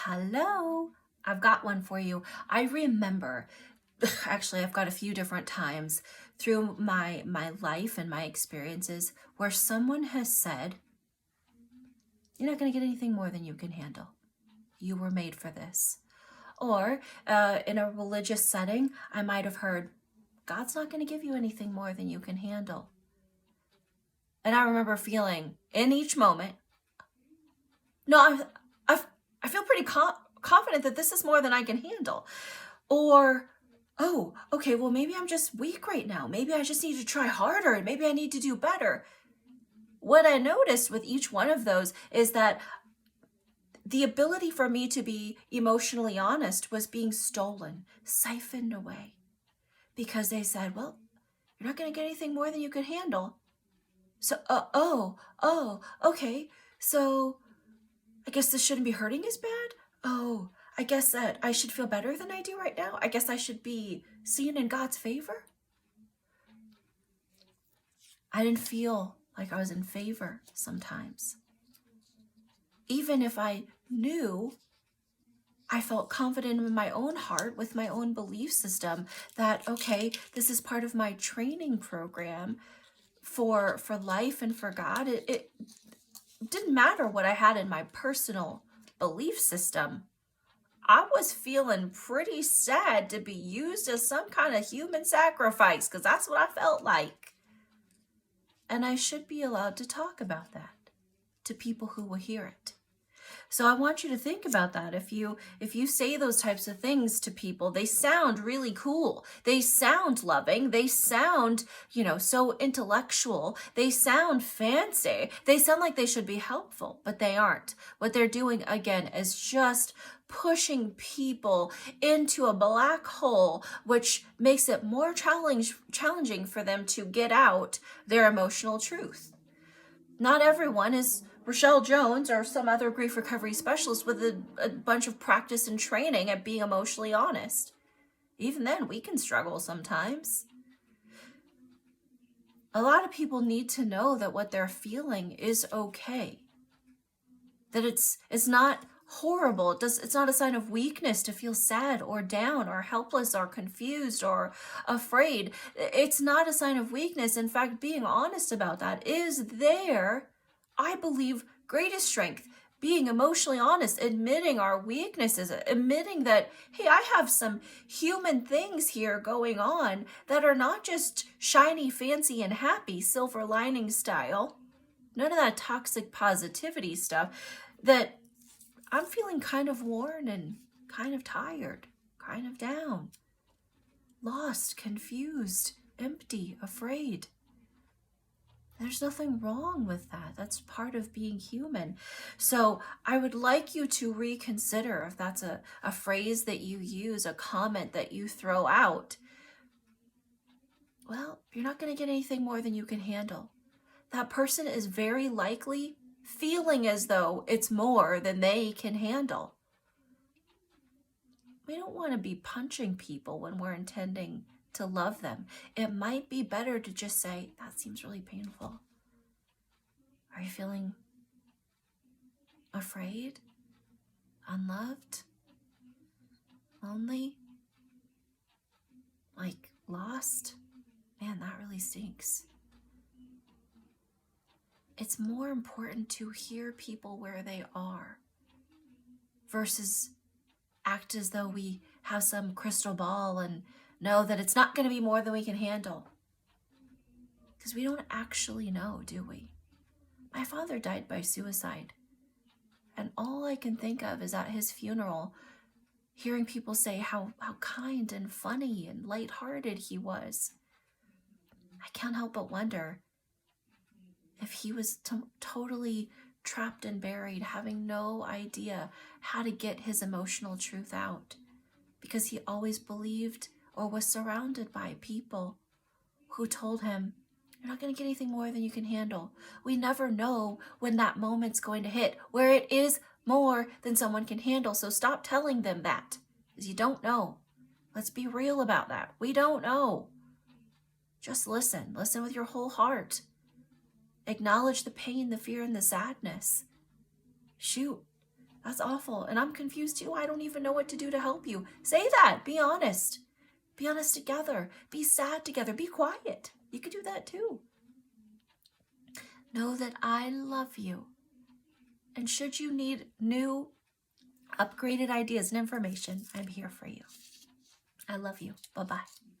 Hello, I've got one for you. I remember, actually, I've got a few different times through my life and my experiences where someone has said, you're not going to get anything more than you can handle. You were made for this. Or in a religious setting, I might have heard, God's not going to give you anything more than you can handle. And I remember feeling in each moment, no, I feel pretty confident that this is more than I can handle. Or, oh, okay, well, maybe I'm just weak right now. Maybe I just need to try harder and maybe I need to do better. What I noticed with each one of those is that the ability for me to be emotionally honest was being stolen, siphoned away. Because they said, well, you're not going to get anything more than you can handle. So, okay. So I guess this shouldn't be hurting as bad? Oh, I guess that I should feel better than I do right now? I guess I should be seen in God's favor? I didn't feel like I was in favor sometimes. Even if I knew, I felt confident in my own heart with my own belief system that, okay, this is part of my training program for life and for God. It didn't matter what I had in my personal belief system. I was feeling pretty sad to be used as some kind of human sacrifice because that's what I felt like. And I should be allowed to talk about that to people who will hear it. So I want you to think about that. If you say those types of things to people, they sound really cool. They sound loving. They sound, so intellectual. They sound fancy. They sound like they should be helpful, but they aren't. What they're doing, again, is just pushing people into a black hole, which makes it more challenging for them to get out their emotional truth. Not everyone is Rochelle Jones or some other grief recovery specialist with a bunch of practice and training at being emotionally honest. Even then, we can struggle sometimes. A lot of people need to know that what they're feeling is okay. That it's not horrible. It's not a sign of weakness to feel sad or down or helpless or confused or afraid. It's not a sign of weakness. In fact, being honest about that is their, I believe, greatest strength. Being emotionally honest, admitting our weaknesses, admitting that, hey, I have some human things here going on that are not just shiny, fancy, and happy, silver lining style. None of that toxic positivity stuff. That I'm feeling kind of worn and kind of tired, kind of down, lost, confused, empty, afraid. There's nothing wrong with that. That's part of being human. So I would like you to reconsider if that's a phrase that you use, a comment that you throw out. Well, you're not going to get anything more than you can handle. That person is very likely feeling as though it's more than they can handle. We don't want to be punching people when we're intending to love them. It might be better to just say, that seems really painful. Are you feeling afraid? Unloved? Lonely? Like lost? Man, that really stinks. It's more important to hear people where they are versus act as though we have some crystal ball and know that it's not going to be more than we can handle. Because we don't actually know, do we? My father died by suicide. And all I can think of is at his funeral, hearing people say how kind and funny and lighthearted he was. I can't help but wonder if he was totally trapped and buried, having no idea how to get his emotional truth out, because he always believed or was surrounded by people who told him, you're not going to get anything more than you can handle. We never know when that moment's going to hit, where it is more than someone can handle. So stop telling them that, because you don't know. Let's be real about that. We don't know. Just listen. Listen with your whole heart. Acknowledge the pain, the fear, and the sadness. Shoot, That's awful. And I'm confused too. I don't even know what to do to help you. Say that. Be honest. Be honest together. Be sad together. Be quiet. You could do that too. Know that I love you. And should you need new, upgraded ideas and information, I'm here for you. I love you. Bye-bye.